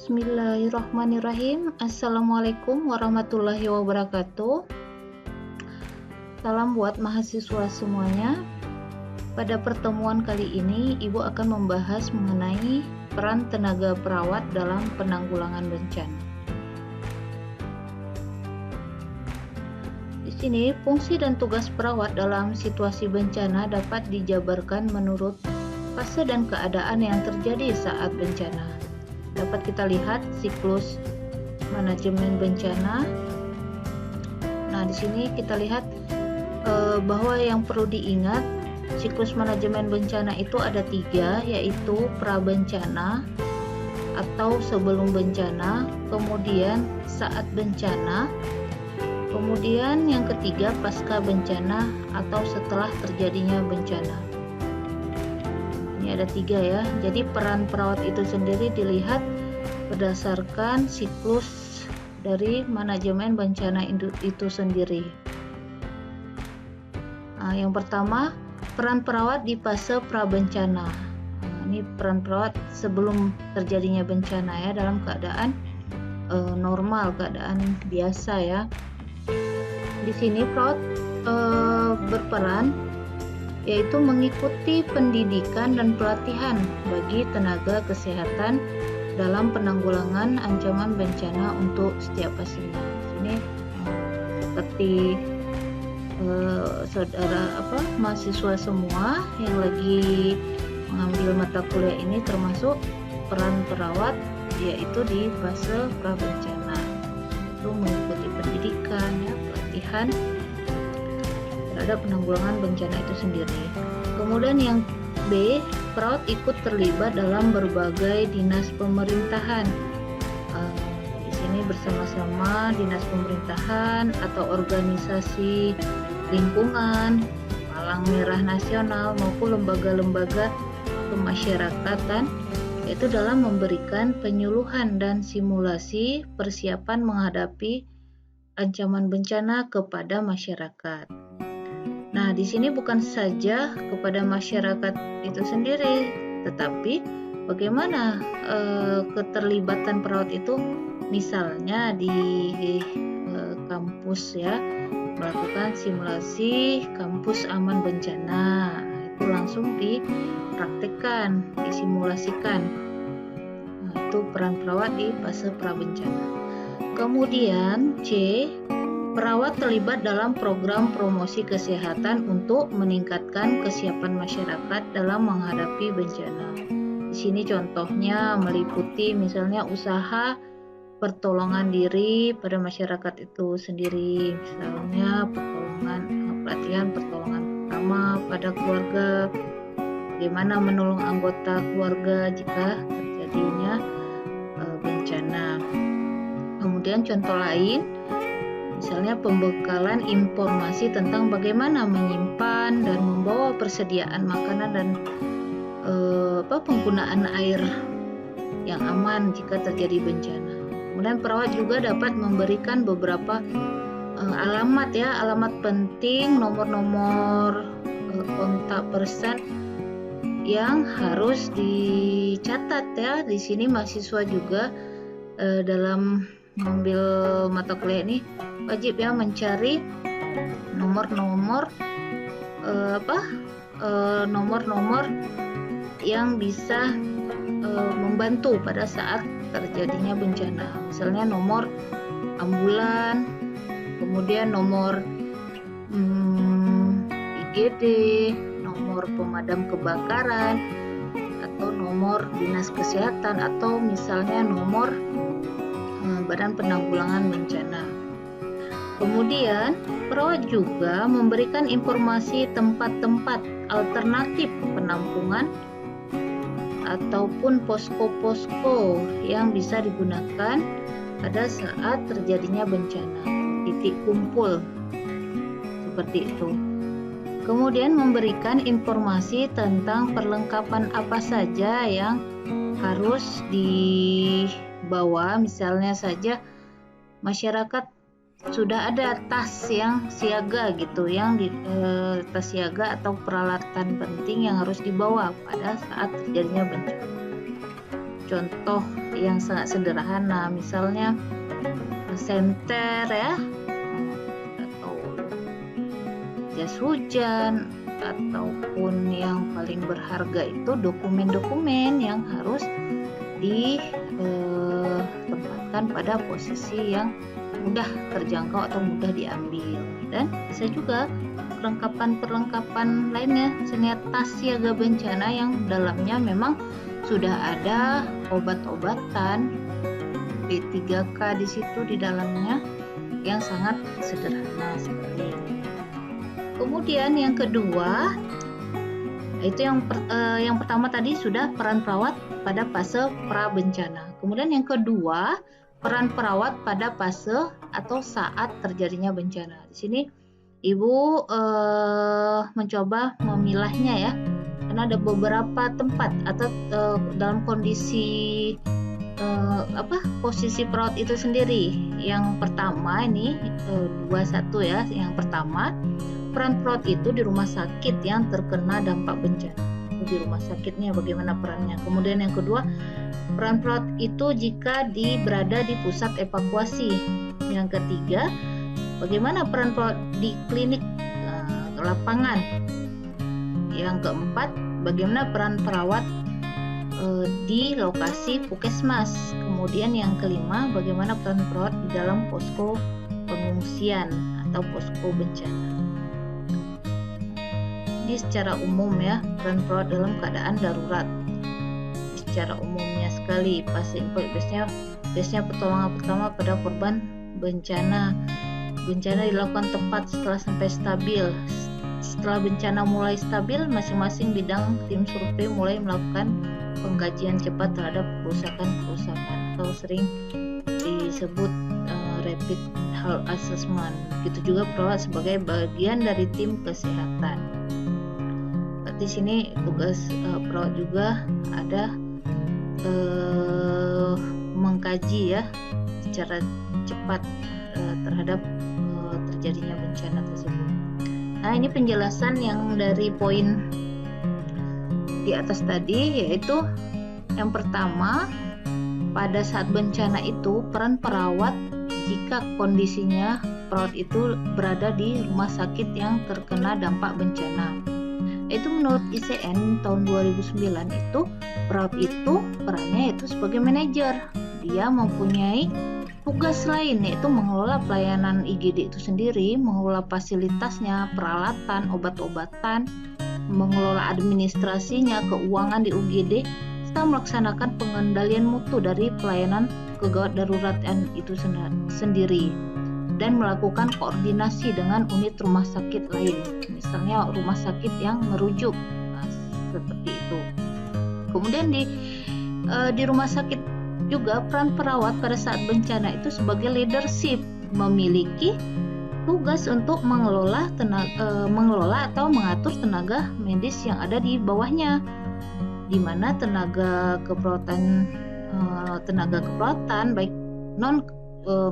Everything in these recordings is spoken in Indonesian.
Bismillahirrahmanirrahim. Assalamualaikum warahmatullahi wabarakatuh. Salam buat mahasiswa semuanya. Pada pertemuan kali ini, Ibu akan membahas mengenai peran tenaga perawat dalam penanggulangan bencana. Di sini, fungsi dan tugas perawat dalam situasi bencana dapat dijabarkan menurut fase dan keadaan yang terjadi saat bencana. Dapat kita lihat siklus manajemen bencana. Nah, di sini kita lihat bahwa yang perlu diingat, siklus manajemen bencana itu ada 3, yaitu prabencana atau sebelum bencana, kemudian saat bencana, kemudian yang ketiga pasca bencana atau setelah terjadinya bencana. Ini ada 3 ya. Jadi peran perawat itu sendiri dilihat berdasarkan siklus dari manajemen bencana itu sendiri. Nah, yang pertama, peran perawat di fase prabencana. Nah, ini peran perawat sebelum terjadinya bencana ya, dalam keadaan normal, keadaan biasa ya. Di sini perawat berperan yaitu mengikuti pendidikan dan pelatihan bagi tenaga kesehatan dalam penanggulangan ancaman bencana untuk setiap pasiennya. Ini seperti mahasiswa semua yang lagi mengambil mata kuliah ini termasuk peran perawat, yaitu di fase prabencana, itu mengikuti pendidikan ya, pelatihan terhadap penanggulangan bencana itu sendiri. Kemudian yang B, perawat ikut terlibat dalam berbagai dinas pemerintahan. Di sini bersama-sama dinas pemerintahan atau organisasi lingkungan, Palang Merah Nasional maupun lembaga-lembaga kemasyarakatan, yaitu dalam memberikan penyuluhan dan simulasi persiapan menghadapi ancaman bencana kepada masyarakat. Nah, di sini bukan saja kepada masyarakat itu sendiri, tetapi bagaimana keterlibatan perawat itu, misalnya di kampus ya, melakukan simulasi kampus aman bencana, itu langsung dipraktikkan, disimulasikan. Nah, itu peran perawat di fase prabencana. Kemudian C, perawat terlibat dalam program promosi kesehatan untuk meningkatkan kesiapan masyarakat dalam menghadapi bencana. Di sini contohnya meliputi misalnya usaha pertolongan diri pada masyarakat itu sendiri, misalnya pelatihan pertolongan pertama pada keluarga, bagaimana menolong anggota keluarga jika terjadinya bencana. Kemudian contoh lain, misalnya pembekalan informasi tentang bagaimana menyimpan dan membawa persediaan makanan dan penggunaan air yang aman jika terjadi bencana. Kemudian perawat juga dapat memberikan beberapa alamat ya, alamat penting, nomor-nomor kontak person yang harus dicatat ya. Di sini mahasiswa juga dalam mengambil mata kuliah ini wajib ya mencari nomor-nomor nomor-nomor yang bisa membantu pada saat terjadinya bencana. Misalnya nomor ambulan, kemudian nomor IGD, nomor pemadam kebakaran, atau nomor dinas kesehatan, atau misalnya nomor Badan Penanggulangan Bencana. Kemudian, perawat juga memberikan informasi tempat-tempat alternatif penampungan ataupun posko-posko yang bisa digunakan pada saat terjadinya bencana, titik kumpul seperti itu. Kemudian memberikan informasi tentang perlengkapan apa saja yang harus dibawa, misalnya saja masyarakat sudah ada tas yang siaga gitu, yang tas siaga atau peralatan penting yang harus dibawa pada saat terjadinya bencana. contoh yang sangat sederhana, misalnya senter ya, atau jas hujan, ataupun yang paling berharga itu dokumen-dokumen yang harus ditempatkan pada posisi yang mudah terjangkau atau mudah diambil. Dan bisa juga perlengkapan lainnya, misalnya tas siaga bencana yang dalamnya memang sudah ada obat-obatan P3K di situ di dalamnya yang sangat sederhana seperti ini. Kemudian yang kedua, itu yang pertama tadi sudah peran perawat pada fase pra bencana. Kemudian yang kedua, peran perawat pada fase atau saat terjadinya bencana. Di sini Ibu mencoba memilahnya ya, karena ada beberapa tempat atau dalam kondisi posisi perawat itu sendiri. Yang pertama ini 21 ya. Yang pertama, peran perawat itu di rumah sakit yang terkena dampak bencana. Di rumah sakitnya bagaimana perannya. Kemudian yang kedua, peran perawat itu jika berada di pusat evakuasi. Yang ketiga, bagaimana peran perawat di klinik lapangan. Yang keempat, bagaimana peran perawat di lokasi puskesmas. Kemudian yang kelima, bagaimana peran perawat di dalam posko pengungsian atau posko bencana. Ini secara umum ya, peran perawat dalam keadaan darurat. Secara umumnya sekali, biasanya pertolongan pertama pada korban bencana. Bencana dilakukan tepat setelah sampai stabil. Setelah bencana mulai stabil, masing-masing bidang tim survei mulai melakukan pengkajian cepat terhadap kerusakan atau sering disebut rapid health assessment. Begitu juga perawat sebagai bagian dari tim kesehatan. Di sini tugas perawat juga ada mengkaji ya secara cepat terhadap terjadinya bencana tersebut. Nah, ini penjelasan yang dari poin di atas tadi, yaitu yang pertama, pada saat bencana itu peran perawat jika kondisinya perawat itu berada di rumah sakit yang terkena dampak bencana. Itu menurut ICN tahun 2009 itu perawat itu perannya itu sebagai manajer. Dia mempunyai tugas lain, yaitu mengelola pelayanan IGD itu sendiri, mengelola fasilitasnya, peralatan, obat-obatan, mengelola administrasinya, keuangan di UGD, serta melaksanakan pengendalian mutu dari pelayanan kegawat daruratan itu sendiri, dan melakukan koordinasi dengan unit rumah sakit lain, misalnya rumah sakit yang merujuk, seperti itu. Kemudian di rumah sakit juga peran perawat pada saat bencana itu sebagai leadership, memiliki tugas untuk mengelola atau mengatur tenaga medis yang ada di bawahnya, di mana tenaga keperawatan baik non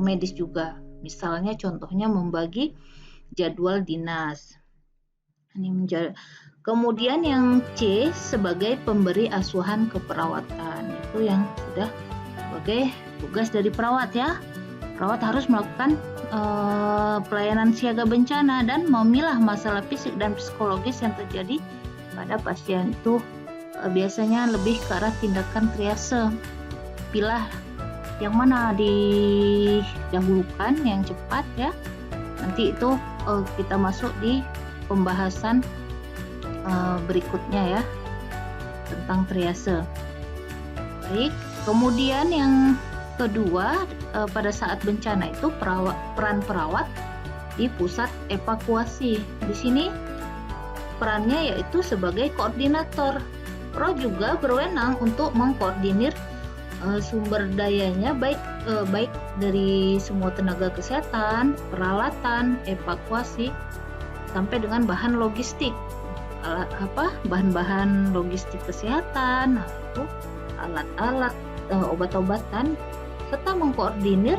medis juga. Misalnya contohnya membagi jadwal dinas. Kemudian yang C sebagai pemberi asuhan keperawatan, itu yang sudah sebagai tugas dari perawat ya. Perawat harus melakukan pelayanan siaga bencana dan memilah masalah fisik dan psikologis yang terjadi pada pasien. Itu biasanya lebih ke arah tindakan triase. Pilah yang mana didahulukan, yang cepat ya. Nanti itu kita masuk di pembahasan berikutnya ya tentang triase. Baik, kemudian yang kedua, pada saat bencana itu peran perawat di pusat evakuasi. Di sini perannya yaitu sebagai koordinator. Perawat juga berwenang untuk mengkoordinir sumber dayanya, baik dari semua tenaga kesehatan, peralatan, evakuasi, sampai dengan bahan logistik. Bahan-bahan logistik kesehatan, itu alat-alat, obat-obatan, serta mengkoordinir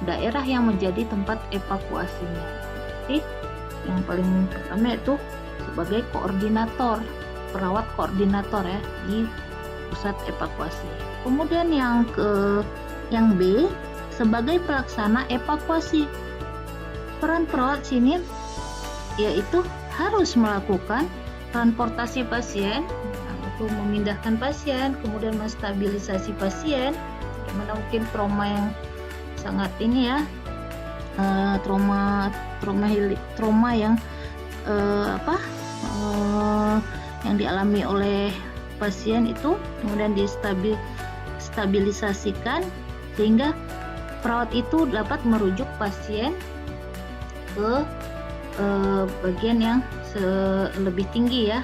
daerah yang menjadi tempat evakuasinya. Jadi yang paling pertama itu sebagai koordinator, perawat koordinator ya di pusat evakuasi. Kemudian yang B, sebagai pelaksana evakuasi. Peran perawat sini yaitu harus melakukan transportasi pasien, untuk memindahkan pasien, kemudian menstabilisasi pasien, mana mungkin trauma yang sangat ini ya, trauma yang yang dialami oleh pasien itu kemudian stabilisasikan sehingga perawat itu dapat merujuk pasien ke bagian yang lebih tinggi ya,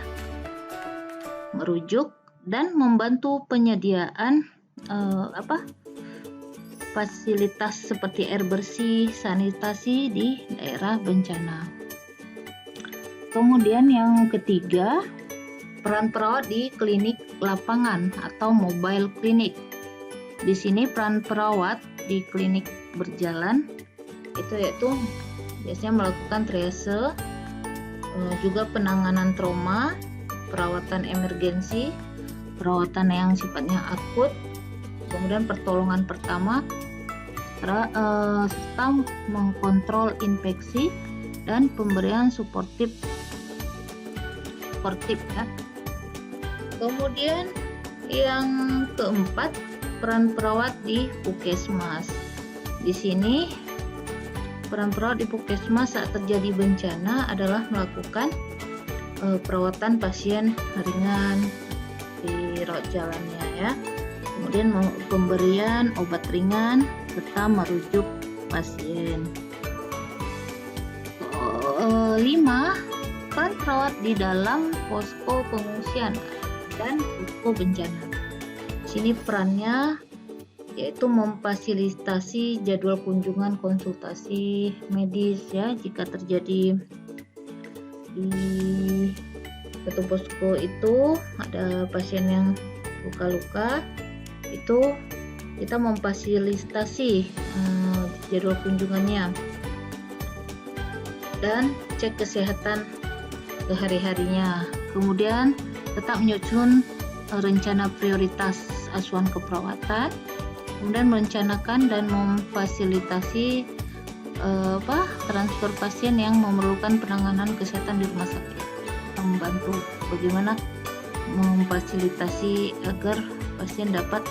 merujuk dan membantu penyediaan fasilitas seperti air bersih, sanitasi di daerah bencana. Kemudian yang ketiga, peran perawat di klinik lapangan atau mobile clinic. Di sini peran perawat di klinik berjalan itu yaitu biasanya melakukan triase, juga penanganan trauma, perawatan emergensi, perawatan yang sifatnya akut, kemudian pertolongan pertama, serta mengkontrol infeksi dan pemberian suportif ya. Kemudian yang keempat, peran perawat di puskesmas. Di sini peran perawat di puskesmas saat terjadi bencana adalah melakukan perawatan pasien ringan di rawat jalannya ya. Kemudian pemberian obat ringan serta merujuk pasien. 5. Peran perawat di dalam posko pengungsian dan posko bencana. Sini perannya yaitu memfasilitasi jadwal kunjungan konsultasi medis ya, jika terjadi di satu posko itu ada pasien yang luka-luka, itu kita memfasilitasi jadwal kunjungannya dan cek kesehatan sehari-harinya. Kemudian tetap menyusun rencana prioritas asuhan keperawatan, kemudian merencanakan dan memfasilitasi transfer pasien yang memerlukan penanganan kesehatan di rumah sakit. Membantu bagaimana memfasilitasi agar pasien dapat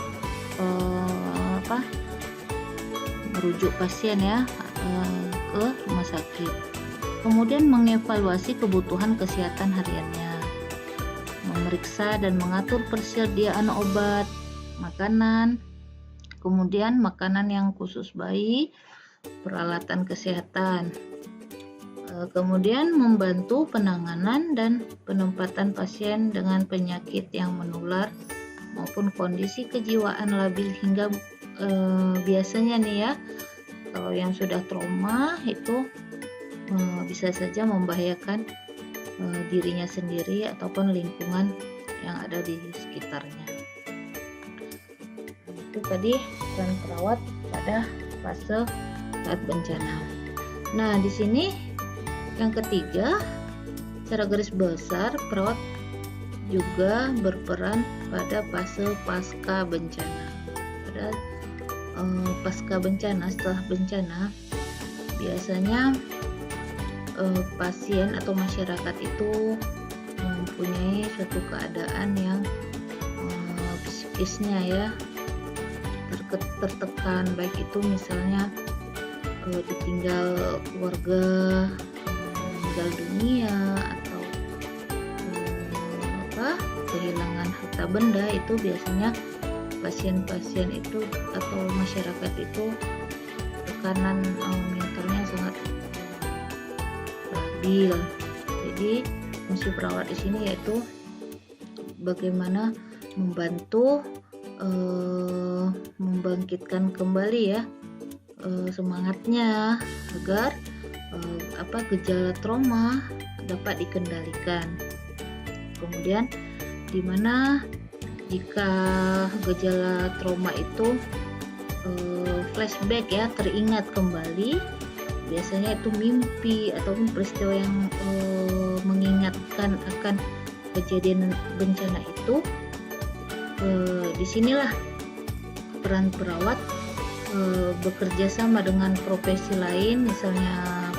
merujuk pasien ya ke rumah sakit. Kemudian mengevaluasi kebutuhan kesehatan hariannya, memeriksa dan mengatur persediaan obat, makanan, kemudian makanan yang khusus bayi, peralatan kesehatan, kemudian membantu penanganan dan penempatan pasien dengan penyakit yang menular maupun kondisi kejiwaan labil hingga biasanya nih ya, kalau yang sudah trauma itu bisa saja membahayakan dirinya sendiri ataupun lingkungan yang ada di sekitarnya. Itu tadi peran perawat pada fase saat bencana. Nah, di sini yang ketiga, secara garis besar perawat juga berperan pada fase pasca bencana. Pada pasca bencana, setelah bencana, biasanya pasien atau masyarakat itu mempunyai suatu keadaan yang psikisnya ya tertekan, baik itu misalnya ditinggal keluarga, meninggal dunia, atau kehilangan harta benda. Itu biasanya pasien-pasien itu atau masyarakat itu tekanan mentalnya sangat labil. Jadi fungsi perawat di sini yaitu bagaimana membantu membangkitkan kembali ya semangatnya agar gejala trauma dapat dikendalikan. Kemudian di mana jika gejala trauma itu flashback ya, teringat kembali, biasanya itu mimpi ataupun peristiwa yang mengingatkan akan kejadian bencana itu, disinilah peran perawat bekerja sama dengan profesi lain, misalnya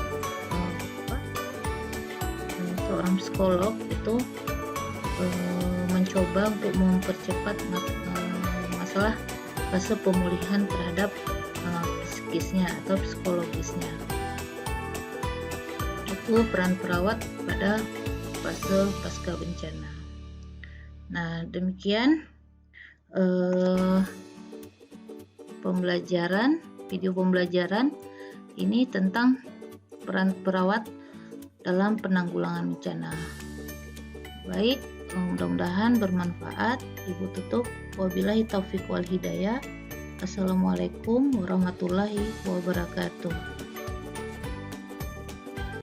seorang psikolog itu mencoba untuk mempercepat masalah fase pemulihan terhadap psikisnya atau psikologisnya. Itu peran perawat pada fase pasca bencana. Nah, demikian video pembelajaran ini tentang peran perawat dalam penanggulangan bencana. Baik, mudah-mudahan bermanfaat. Ibu tutup. Wabillahi taufiq wal hidayah. Assalamualaikum warahmatullahi wabarakatuh.